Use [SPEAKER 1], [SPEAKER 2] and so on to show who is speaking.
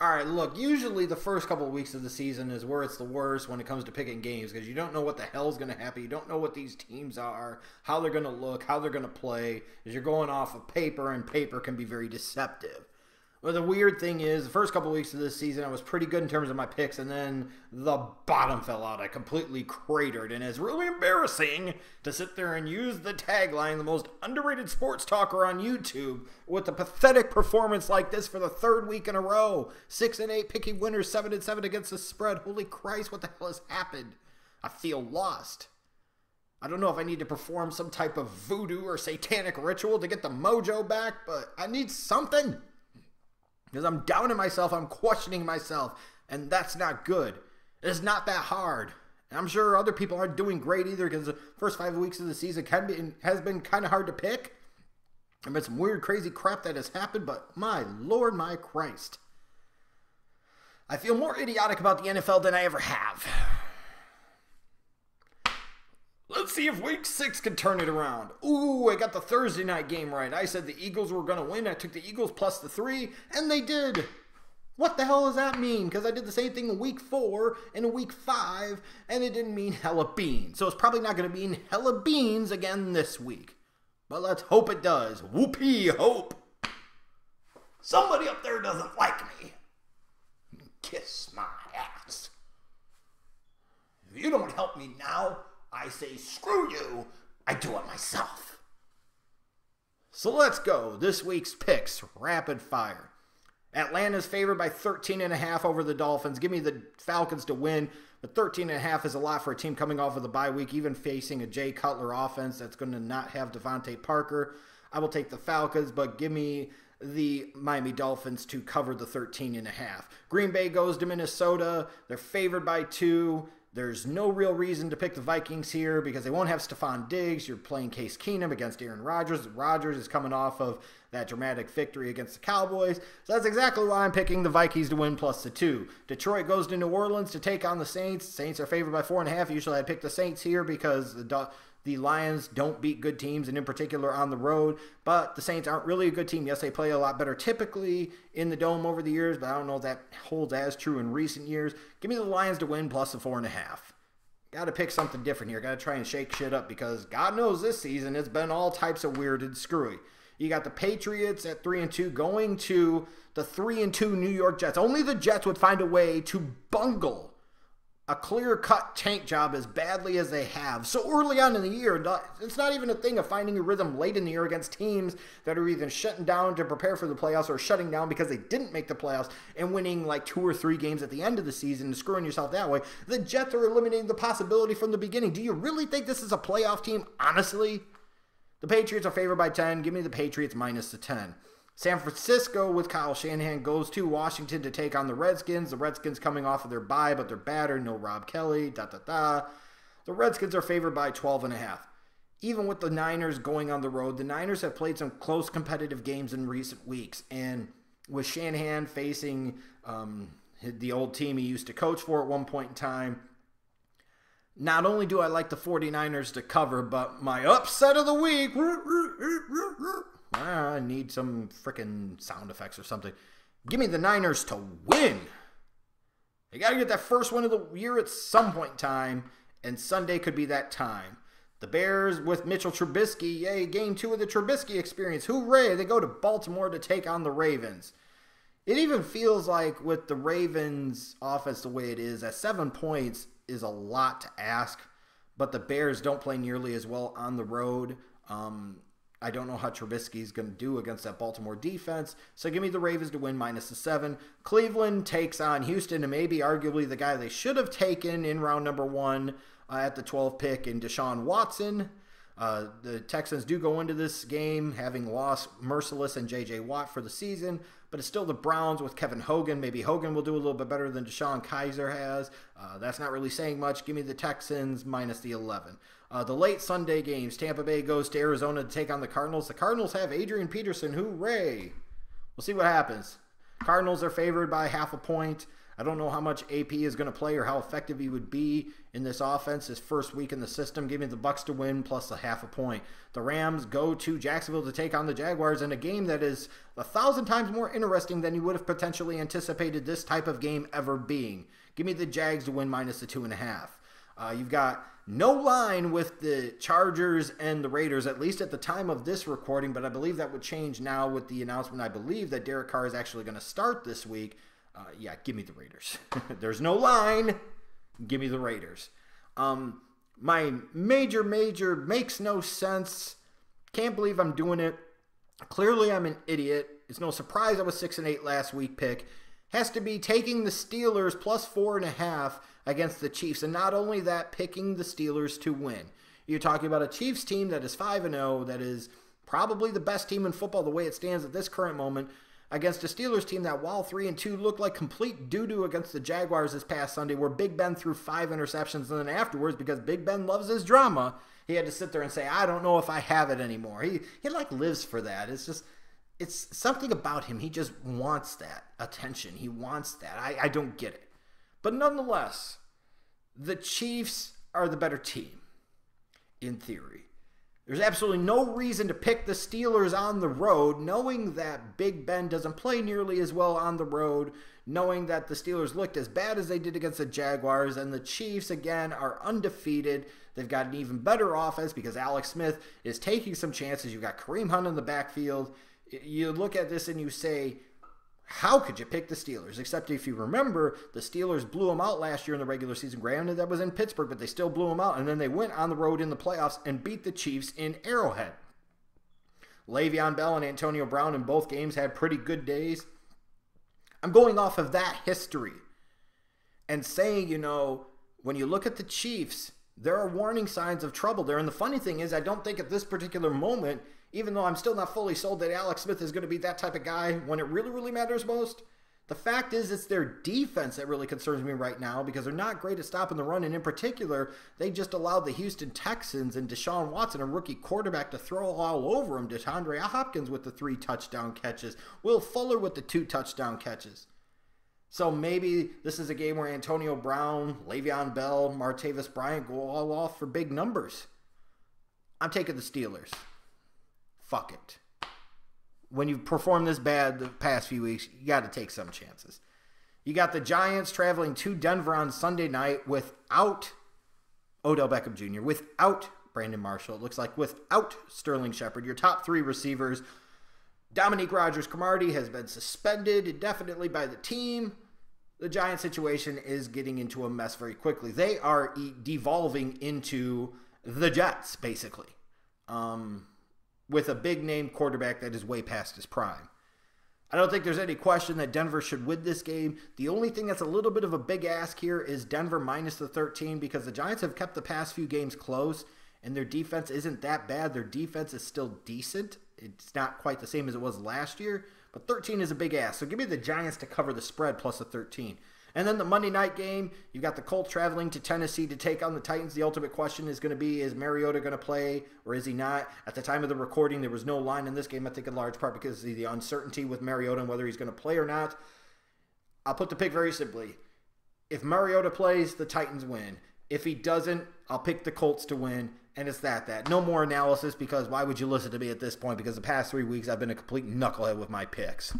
[SPEAKER 1] All right, look, usually the first couple of weeks of the season is where it's the worst when it comes to picking games because you don't know what the hell's going to happen. You don't know what these teams are, how they're going to look, how they're going to play, as you're going off of paper, and paper can be very deceptive. Well, the weird thing is, the first couple of weeks of this season, I was pretty good in terms of my picks, and then the bottom fell out. I completely cratered, and it's really embarrassing to sit there and use the tagline, the most underrated sports talker on YouTube, with a pathetic performance like this for the third week in a row. 6-8 picking winners, 7-7 against the spread. Holy Christ, what the hell has happened? I feel lost. I don't know if I need to perform some type of voodoo or satanic ritual to get the mojo back, but I need something. Because I'm doubting myself, I'm questioning myself, and that's not good. It's not that hard. And I'm sure other people aren't doing great either because the first 5 weeks of the season has been kind of hard to pick. There's been some weird, crazy crap that has happened, but my Lord, my Christ. I feel more idiotic about the NFL than I ever have. Let's see if week 6 can turn it around. Ooh, I got the Thursday night game right. I said the Eagles were going to win. I took the Eagles plus the 3, and they did. What the hell does that mean? Because I did the same thing in week 4 and in week 5, and it didn't mean hella beans. So it's probably not going to mean hella beans again this week. But let's hope it does. Whoopee, hope. Somebody up there doesn't like me. Kiss my ass. If you don't help me now, I say, screw you, I do it myself. So let's go. This week's picks, rapid fire. Atlanta's favored by 13.5 over the Dolphins. Give me the Falcons to win, but 13.5 is a lot for a team coming off of the bye week, even facing a Jay Cutler offense that's going to not have Devontae Parker. I will take the Falcons, but give me the Miami Dolphins to cover the 13.5. Green Bay goes to Minnesota. They're favored by 2. There's no real reason to pick the Vikings here because they won't have Stephon Diggs. You're playing Case Keenum against Aaron Rodgers. Rodgers is coming off of that dramatic victory against the Cowboys. So that's exactly why I'm picking the Vikings to win plus the 2. Detroit goes to New Orleans to take on the Saints. Saints are favored by 4.5. Usually I pick the Saints here because the Lions don't beat good teams, and in particular on the road. But the Saints aren't really a good team. Yes, they play a lot better typically in the Dome over the years, but I don't know if that holds as true in recent years. Give me the Lions to win plus the 4.5. Got to pick something different here. Got to try and shake shit up because God knows this season it's been all types of weird and screwy. You got the Patriots at 3-2 going to the 3-2 New York Jets. Only the Jets would find a way to bungle a clear-cut tank job as badly as they have so early on in the year. It's not even a thing of finding a rhythm late in the year against teams that are either shutting down to prepare for the playoffs or shutting down because they didn't make the playoffs and winning like 2 or 3 games at the end of the season and screwing yourself that way. The Jets are eliminating the possibility from the beginning. Do you really think this is a playoff team? Honestly? The Patriots are favored by 10. Give me the Patriots minus the 10. San Francisco with Kyle Shanahan goes to Washington to take on the Redskins. The Redskins coming off of their bye, but they're battered. No Rob Kelly. The Redskins are favored by 12.5. Even with the Niners going on the road, the Niners have played some close competitive games in recent weeks. And with Shanahan facing the old team he used to coach for at one point in time, not only do I like the 49ers to cover, but my upset of the week, I need some freaking sound effects or something. Give me the Niners to win. They got to get that first win of the year at some point in time, and Sunday could be that time. The Bears with Mitchell Trubisky, yay, game 2 of the Trubisky experience. Hooray, they go to Baltimore to take on the Ravens. It even feels like with the Ravens offense the way it is, at 7 points is a lot to ask, but the Bears don't play nearly as well on the road. I don't know how Trubisky's going to do against that Baltimore defense, so give me the Ravens to win minus the 7. Cleveland takes on Houston, and maybe arguably the guy they should have taken in round number 1 at the 12th pick in Deshaun Watson. The Texans do go into this game having lost Merciless and J.J. Watt for the season, but it's still the Browns with Kevin Hogan. Maybe Hogan will do a little bit better than Deshaun Kaiser has. That's not really saying much. Give me the Texans minus the 11. The late Sunday games, Tampa Bay goes to Arizona to take on the Cardinals. The Cardinals have Adrian Peterson. Hooray! We'll see what happens. Cardinals are favored by 0.5 point. I don't know how much AP is going to play or how effective he would be in this offense his first week in the system. Give me the Bucs to win plus a 0.5 point. The Rams go to Jacksonville to take on the Jaguars in a game that is 1,000 times more interesting than you would have potentially anticipated this type of game ever being. Give me the Jags to win minus the 2.5. You've got no line with the Chargers and the Raiders, at least at the time of this recording, but I believe that would change now with the announcement, I believe, that Derek Carr is actually going to start this week. Yeah, give me the Raiders. There's no line. Give me the Raiders. My major makes no sense. Can't believe I'm doing it. Clearly, I'm an idiot. It's no surprise I was 6-8 last week pick. Has to be taking the Steelers plus 4.5 against the Chiefs. And not only that, picking the Steelers to win. You're talking about a Chiefs team that is 5-0, that is probably the best team in football the way it stands at this current moment, against a Steelers team that, while 3-2, looked like complete doo-doo against the Jaguars this past Sunday, where Big Ben threw 5 interceptions, and then afterwards, because Big Ben loves his drama, he had to sit there and say, I don't know if I have it anymore. He like lives for that. It's something about him. He just wants that attention. He wants that. I don't get it. But nonetheless, the Chiefs are the better team, in theory. There's absolutely no reason to pick the Steelers on the road, knowing that Big Ben doesn't play nearly as well on the road, knowing that the Steelers looked as bad as they did against the Jaguars, and the Chiefs, again, are undefeated. They've got an even better offense because Alex Smith is taking some chances. You've got Kareem Hunt in the backfield. You look at this and you say, how could you pick the Steelers? Except if you remember, the Steelers blew them out last year in the regular season. Granted, that was in Pittsburgh, but they still blew them out. And then they went on the road in the playoffs and beat the Chiefs in Arrowhead. Le'Veon Bell and Antonio Brown in both games had pretty good days. I'm going off of that history and saying, when you look at the Chiefs, there are warning signs of trouble there. And the funny thing is, I don't think at this particular moment, even though I'm still not fully sold that Alex Smith is going to be that type of guy when it really, really matters most, the fact is it's their defense that really concerns me right now because they're not great at stopping the run. And in particular, they just allowed the Houston Texans and Deshaun Watson, a rookie quarterback, to throw all over him. DeAndre Hopkins with the 3 touchdown catches. Will Fuller with the 2 touchdown catches. So maybe this is a game where Antonio Brown, Le'Veon Bell, Martavis Bryant go all off for big numbers. I'm taking the Steelers. Fuck it. When you perform this bad the past few weeks, you got to take some chances. You got the Giants traveling to Denver on Sunday night without Odell Beckham Jr., without Brandon Marshall. It looks like without Sterling Shepard. Your top 3 receivers. Dominique Rodgers-Cromartie has been suspended indefinitely by the team. The Giants situation is getting into a mess very quickly. They are devolving into the Jets, basically. With a big-name quarterback that is way past his prime. I don't think there's any question that Denver should win this game. The only thing that's a little bit of a big ask here is Denver minus the 13 because the Giants have kept the past few games close, and their defense isn't that bad. Their defense is still decent. It's not quite the same as it was last year, but 13 is a big ask. So give me the Giants to cover the spread plus a 13. And then the Monday night game, you've got the Colts traveling to Tennessee to take on the Titans. The ultimate question is going to be, is Mariota going to play or is he not? At the time of the recording, there was no line in this game, I think in large part because of the uncertainty with Mariota and whether he's going to play or not. I'll put the pick very simply. If Mariota plays, the Titans win. If he doesn't, I'll pick the Colts to win, and it's that. No more analysis because why would you listen to me at this point? Because the past 3 weeks, I've been a complete knucklehead with my picks.